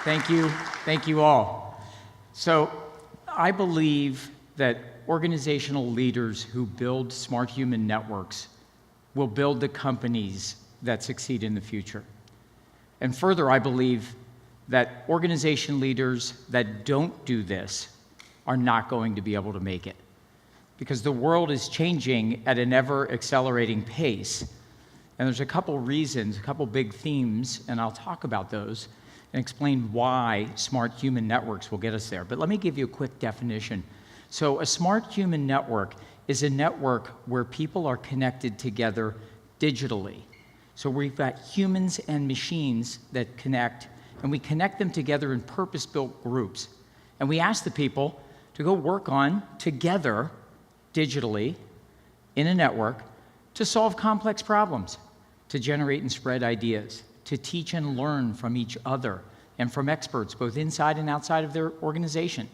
Thank you. Thank you all. So I believe that organizational leaders who build smart human networks will build the companies that succeed in the future. And further, I believe that organization leaders that don't do this are not going to be able to make it, because the world is changing at an ever-accelerating pace. And there's a couple reasons, a couple big themes, and I'll talk about those and explain why smart human networks will get us there. But let me give you a quick definition. So a smart human network is a network where people are connected together digitally. So we've got humans and machines that connect, and we connect them together in purpose-built groups. And we ask the people to go work on, together, digitally, in a network, to solve complex problems, to generate and spread ideas, to teach and learn from each other and from experts, both inside and outside of their organization,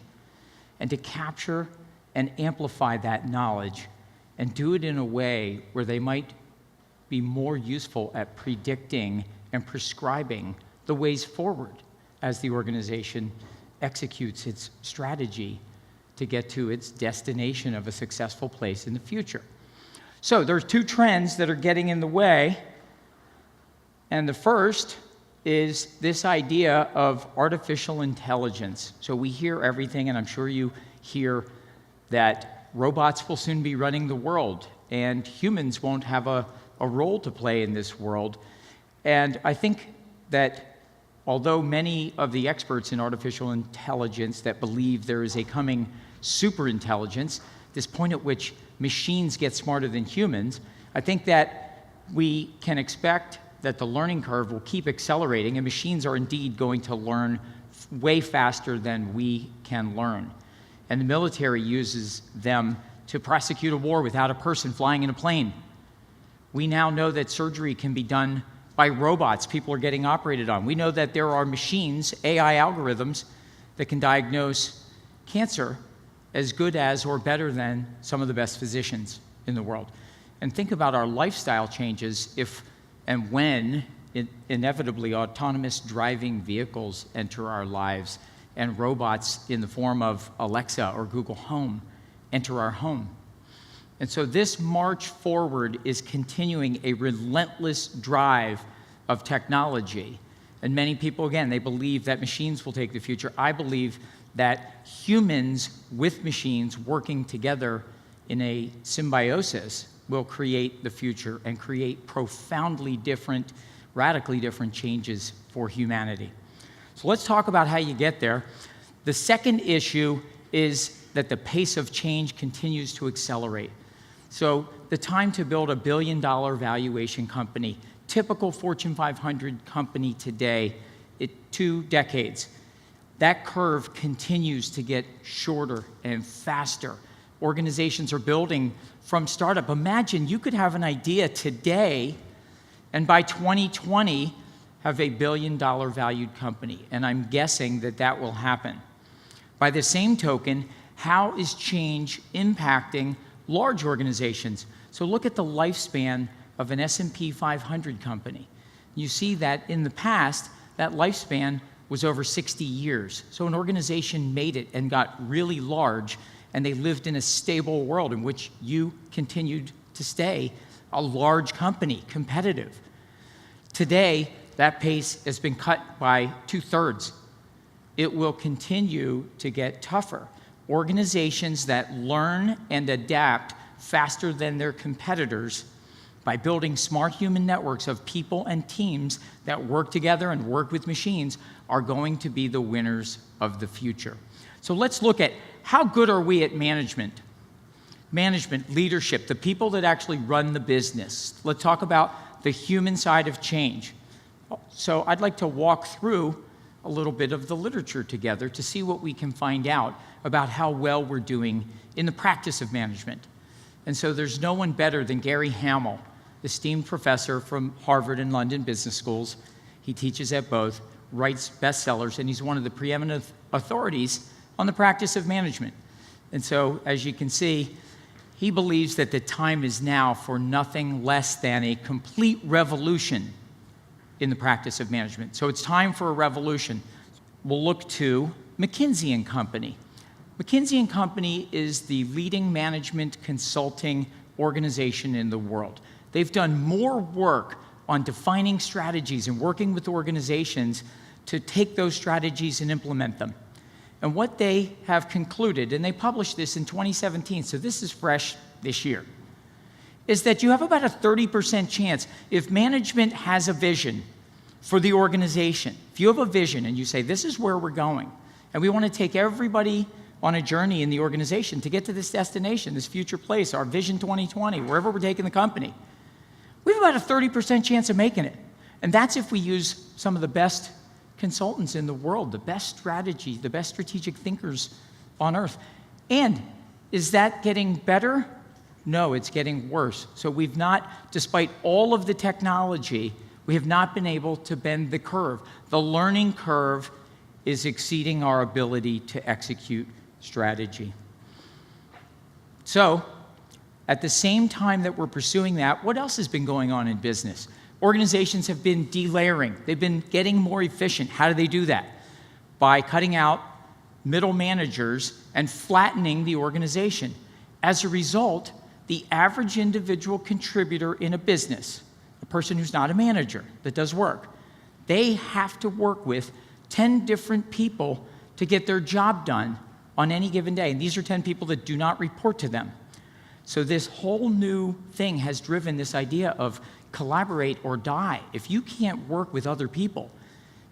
and to capture and amplify that knowledge and do it in a way where they might be more useful at predicting and prescribing the ways forward as the organization executes its strategy to get to its destination of a successful place in the future. So there's two trends that are getting in the way, and the first is this idea of artificial intelligence. So we hear everything, and I'm sure you hear that robots will soon be running the world, and humans won't have a role to play in this world. And I think that although many of the experts in artificial intelligence that believe there is a coming superintelligence, this point at which machines get smarter than humans, I think that we can expect that the learning curve will keep accelerating, and machines are indeed going to learn way faster than we can learn. And the military uses them to prosecute a war without a person flying in a plane. We now know that surgery can be done by robots people are getting operated on. We know that there are machines, AI algorithms, that can diagnose cancer as good as or better than some of the best physicians in the world. And think about our lifestyle changes if and when inevitably autonomous driving vehicles enter our lives and robots in the form of Alexa or Google Home enter our home. And so this march forward is continuing a relentless drive of technology. And many people, again, they believe that machines will take the future. I believe that humans with machines working together in a symbiosis will create the future and create profoundly different, radically different changes for humanity. So let's talk about how you get there. The second issue is that the pace of change continues to accelerate. So the time to build $1 billion valuation company, typical Fortune 500 company today, 2 decades. That curve continues to get shorter and faster. Organizations are building from startup. Imagine you could have an idea today, and by 2020, have a $1 billion valued company. And I'm guessing that that will happen. By the same token, how is change impacting large organizations? So look at the lifespan of an S&P 500 company. You see that in the past, that lifespan was over 60 years. So an organization made it and got really large, and they lived in a stable world in which you continued to stay a large company, competitive. Today, that pace has been cut by 2/3. It will continue to get tougher. Organizations that learn and adapt faster than their competitors by building smart human networks of people and teams that work together and work with machines are going to be the winners of the future. So let's look at how good are we at management? Management, leadership, the people that actually run the business. Let's talk about the human side of change. So I'd like to walk through a little bit of the literature together to see what we can find out about how well we're doing in the practice of management. And so there's no one better than Gary Hamel, esteemed professor from Harvard and London business schools. He teaches at both, writes bestsellers, and he's one of the preeminent authorities on the practice of management. And so, as you can see, he believes that the time is now for nothing less than a complete revolution in the practice of management. So it's time for a revolution. we'll look to Mckinsey Company. Mckinsey Company is the leading management consulting organization in the world. They've done more work on defining strategies and working with organizations to take those strategies and implement them. And what they have concluded, and they published this in 2017, so this is fresh this year, is that you have about a 30% chance if management has a vision for the organization. If you have a vision and you say, this is where we're going, and we want to take everybody on a journey in the organization to get to this destination, this future place, our Vision 2020, wherever we're taking the company, we have about a 30% chance of making it. And that's if we use some of the best consultants in the world, the best strategy, the best strategic thinkers on earth. And is that getting better? No, it's getting worse. So we've not, despite all of the technology, we have not been able to bend the curve. The learning curve is exceeding our ability to execute strategy. So, at the same time that we're pursuing that, what else has been going on in business? Organizations have been delayering. They've been getting more efficient. How do they do that? By cutting out middle managers and flattening the organization. As a result, the average individual contributor in a business, a person who's not a manager that does work, they have to work with 10 different people to get their job done on any given day. And these are 10 people that do not report to them. So this whole new thing has driven this idea of collaborate or die. If you can't work with other people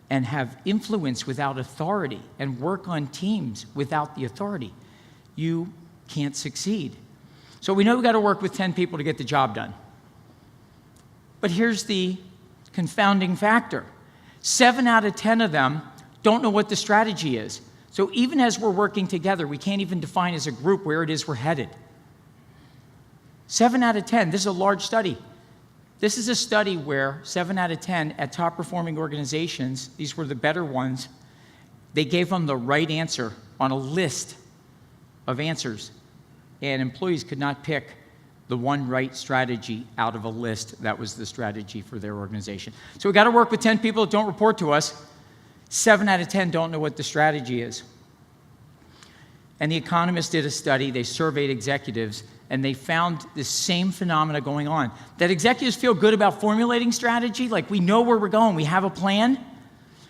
and have influence without authority and work on teams without the authority, you can't succeed. So we know we've got to work with 10 people to get the job done. But here's the confounding factor. 7 out of 10 of them don't know what the strategy is. So even as we're working together, we can't even define as a group where it is we're headed. 7 out of 10, this is a large study. This is a study where 7 out of 10 at top performing organizations, these were the better ones, they gave them the right answer on a list of answers. And employees could not pick the one right strategy out of a list that was the strategy for their organization. So we got to work with 10 people that don't report to us. 7 out of 10 don't know what the strategy is. And The Economist did a study. They surveyed executives, and they found this same phenomena going on. That executives feel good about formulating strategy, like we know where we're going, we have a plan,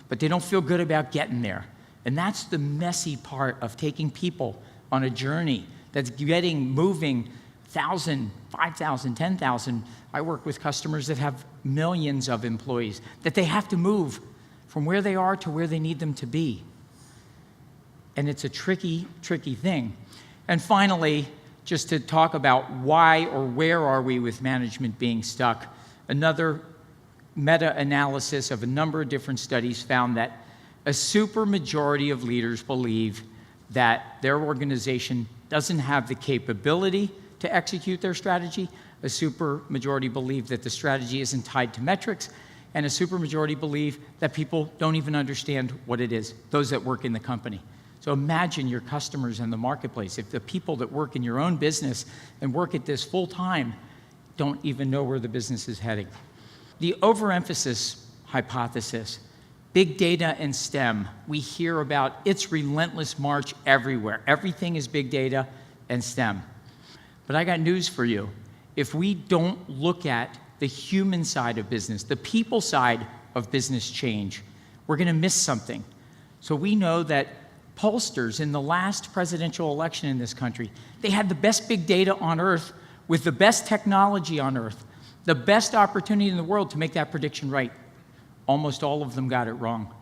but they don't feel good about getting there. And that's the messy part of taking people on a journey that's moving 1,000, 5,000, 10,000. I work with customers that have millions of employees that they have to move from where they are to where they need them to be. And it's a tricky, tricky thing. And finally, just to talk about why or where are we with management being stuck, another meta-analysis of a number of different studies found that a supermajority of leaders believe that their organization doesn't have the capability to execute their strategy. A supermajority believe that the strategy isn't tied to metrics, and a supermajority believe that people don't even understand what it is, those that work in the company. So imagine your customers in the marketplace. If the people that work in your own business and work at this full time don't even know where the business is heading. The overemphasis hypothesis, big data and STEM, we hear about its relentless march everywhere. Everything is big data and STEM. But I got news for you. If we don't look at the human side of business, the people side of business change, we're going to miss something. So we know that pollsters in the last presidential election in this country, they had the best big data on earth with the best technology on earth, the best opportunity in the world to make that prediction right. Almost all of them got it wrong.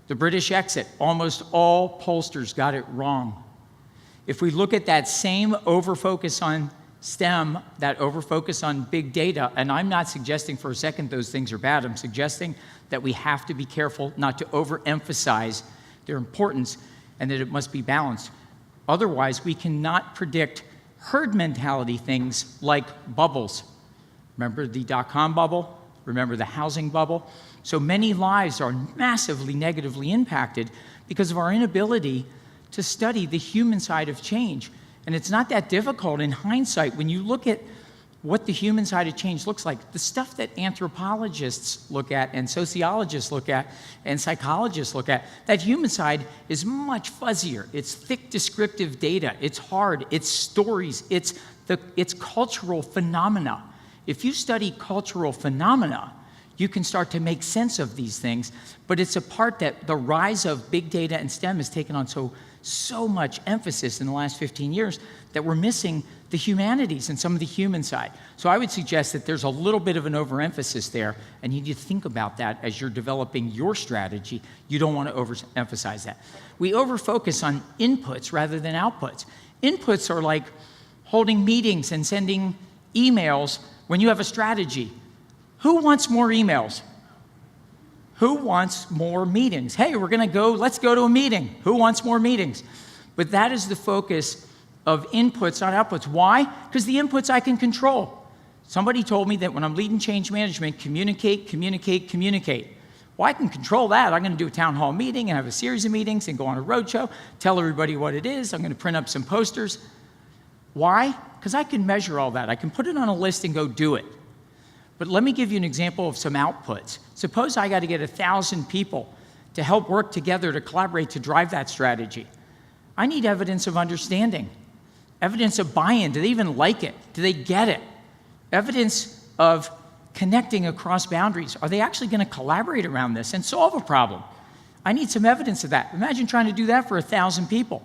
The British exit, almost all pollsters got it wrong. If we look at that same overfocus on STEM, that overfocus on big data, and I'm not suggesting for a second those things are bad, I'm suggesting that we have to be careful not to overemphasize their importance and that it must be balanced. Otherwise, we cannot predict herd mentality things like bubbles. Remember the dot-com bubble? Remember the housing bubble? So many lives are massively negatively impacted because of our inability to study the human side of change. And it's not that difficult in hindsight. When you look at what the human side of change looks like. The stuff that anthropologists look at and sociologists look at and psychologists look at, that human side is much fuzzier. It's thick descriptive data. It's hard. It's stories. It's cultural phenomena. If you study cultural phenomena, you can start to make sense of these things, but it's a part that the rise of big data and STEM has taken on so much emphasis in the last 15 years that we're missing the humanities and some of the human side. So I would suggest that there's a little bit of an overemphasis there, and you need to think about that as you're developing your strategy. You don't want to overemphasize that. We overfocus on inputs rather than outputs. Inputs are like holding meetings and sending emails when you have a strategy. Who wants more emails? Who wants more meetings? Hey, let's go to a meeting. Who wants more meetings? But that is the focus of inputs, not outputs. Why? Because the inputs I can control. Somebody told me that when I'm leading change management, communicate, communicate, communicate. Well, I can control that. I'm going to do a town hall meeting and have a series of meetings and go on a roadshow, tell everybody what it is. I'm going to print up some posters. Why? Because I can measure all that. I can put it on a list and go do it. But let me give you an example of some outputs. Suppose I got to get 1,000 people to help work together to collaborate to drive that strategy. I need evidence of understanding, evidence of buy-in. Do they even like it? Do they get it? Evidence of connecting across boundaries. Are they actually going to collaborate around this and solve a problem? I need some evidence of that. Imagine trying to do that for 1,000 people.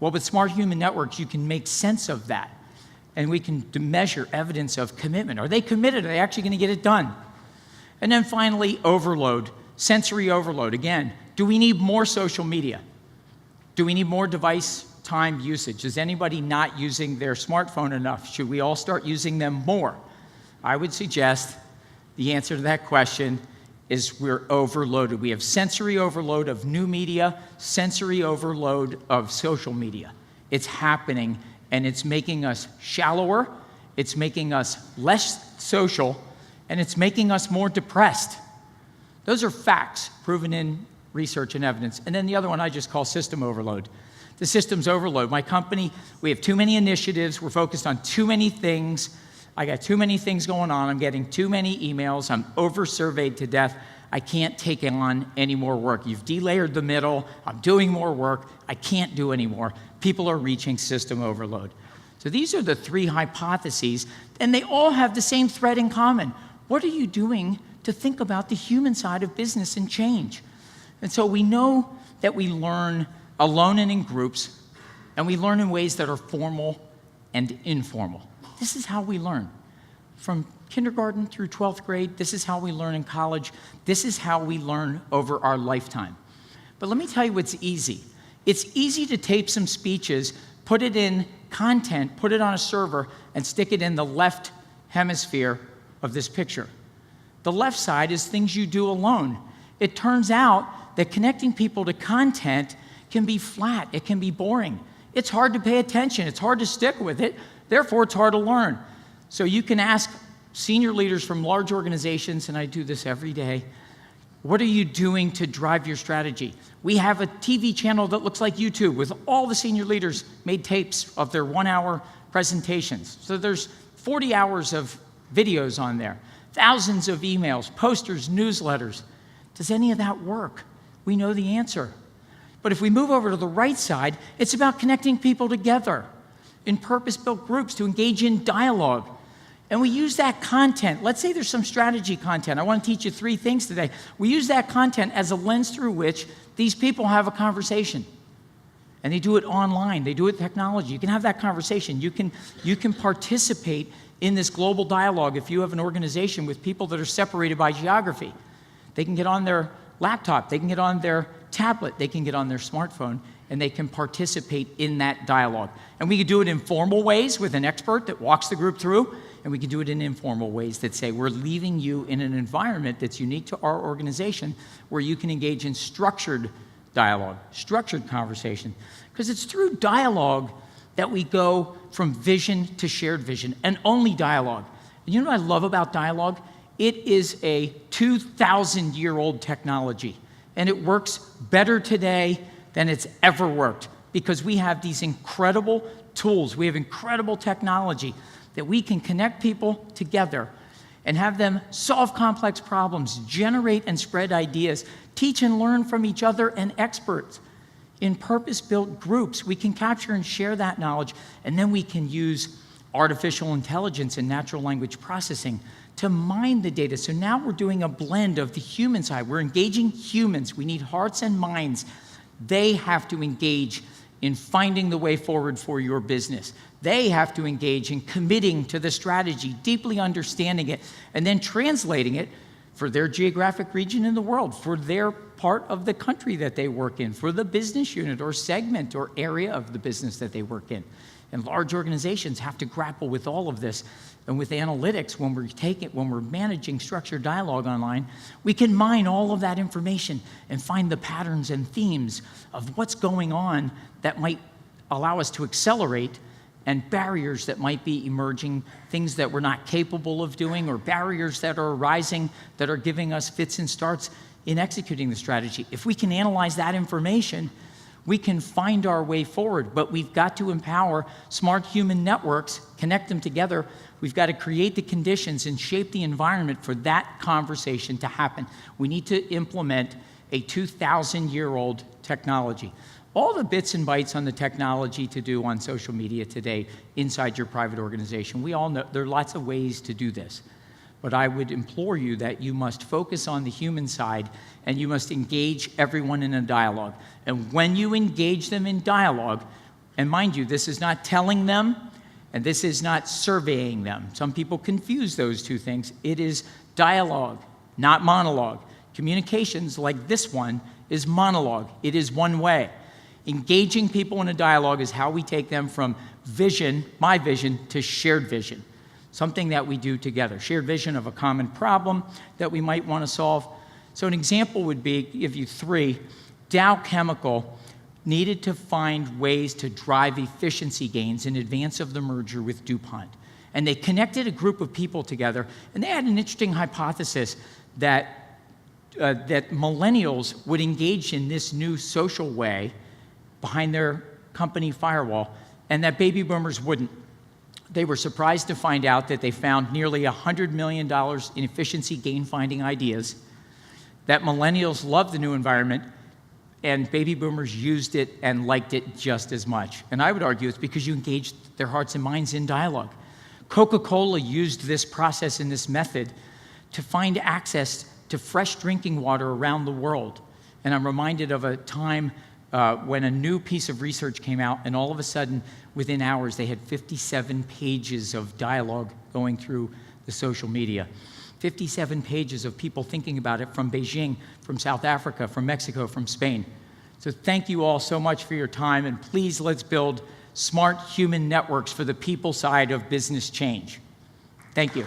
Well, with smart human networks, you can make sense of that. And we can measure evidence of commitment. Are they committed? Are they actually going to get it done? And then finally, overload, sensory overload. Again, do we need more social media? Do we need more device time usage? Is anybody not using their smartphone enough? Should we all start using them more? I would suggest the answer to that question is we're overloaded. We have sensory overload of new media, sensory overload of social media. It's happening. And it's making us shallower, it's making us less social, and it's making us more depressed. Those are facts proven in research and evidence. And then the other one I just call system overload. The system's overload. My company, we have too many initiatives, we're focused on too many things, I got too many things going on, I'm getting too many emails, I'm over-surveyed to death, I can't take on any more work. You've delayered the middle, I'm doing more work, I can't do any more. People are reaching system overload. So these are the 3 hypotheses, and they all have the same thread in common. What are you doing to think about the human side of business and change? And so we know that we learn alone and in groups, and we learn in ways that are formal and informal. This is how we learn. From kindergarten through 12th grade, this is how we learn in college. This is how we learn over our lifetime. But let me tell you what's easy. It's easy to tape some speeches, put it in content, put it on a server, and stick it in the left hemisphere of this picture. The left side is things you do alone. It turns out that connecting people to content can be flat, it can be boring. It's hard to pay attention, it's hard to stick with it, therefore it's hard to learn. So you can ask senior leaders from large organizations, and I do this every day, what are you doing to drive your strategy? We have a TV channel that looks like YouTube with all the senior leaders made tapes of their 1-hour presentations. So there's 40 hours of videos on there, thousands of emails, posters, newsletters. Does any of that work? We know the answer. But if we move over to the right side, it's about connecting people together in purpose-built groups to engage in dialogue. And we use that content. Let's say there's some strategy content. I want to teach you 3 things today. We use that content as a lens through which these people have a conversation. And they do it online. They do it with technology. You can have that conversation. You can participate in this global dialogue if you have an organization with people that are separated by geography. They can get on their laptop. They can get on their tablet. They can get on their smartphone. And they can participate in that dialogue. And we can do it in formal ways with an expert that walks the group through. And we can do it in informal ways that say, we're leaving you in an environment that's unique to our organization where you can engage in structured dialogue, structured conversation. Because it's through dialogue that we go from vision to shared vision, and only dialogue. And you know what I love about dialogue? It is a 2,000-year-old technology, and it works better today than it's ever worked because we have these incredible tools. We have incredible technology. that we can connect people together and have them solve complex problems, generate and spread ideas, teach and learn from each other and experts. In purpose-built groups, we can capture and share that knowledge, and then we can use artificial intelligence and natural language processing to mine the data. So now we're doing a blend of the human side. We're engaging humans. We need hearts and minds. They have to engage in finding the way forward for your business. They have to engage in committing to the strategy, deeply understanding it, and then translating it for their geographic region in the world, for their part of the country that they work in, for the business unit or segment or area of the business that they work in. And large organizations have to grapple with all of this. And with analytics, when we're managing structured dialogue online, we can mine all of that information and find the patterns and themes of what's going on that might allow us to accelerate, and barriers that might be emerging, things that we're not capable of doing, or barriers that are arising that are giving us fits and starts in executing the strategy. If we can analyze that information, we can find our way forward, but we've got to empower smart human networks, connect them together. We've got to create the conditions and shape the environment for that conversation to happen. We need to implement a 2,000-year-old technology. All the bits and bytes on the technology to do on social media today inside your private organization, we all know there are lots of ways to do this. But I would implore you that you must focus on the human side, and you must engage everyone in a dialogue. And when you engage them in dialogue, and mind you, this is not telling them, and this is not surveying them. Some people confuse those two things. It is dialogue, not monologue. Communications like this one is monologue. It is one way. Engaging people in a dialogue is how we take them from vision, my vision, to shared vision. Something that we do together. Shared vision of a common problem that we might want to solve. So an example would be, give you three, Dow Chemical needed to find ways to drive efficiency gains in advance of the merger with DuPont. And they connected a group of people together, and they had an interesting hypothesis that millennials would engage in this new social way behind their company firewall, and that baby boomers wouldn't. They were surprised to find out that they found nearly $100 million in efficiency gain-finding ideas, that millennials loved the new environment, and baby boomers used it and liked it just as much. And I would argue it's because you engaged their hearts and minds in dialogue. Coca-Cola used this process and this method to find access to fresh drinking water around the world. And I'm reminded of a time when a new piece of research came out, and all of a sudden, within hours, they had 57 pages of dialogue going through the social media. 57 pages of people thinking about it from Beijing, from South Africa, from Mexico, from Spain. So thank you all so much for your time, and please let's build smart human networks for the people side of business change. Thank you.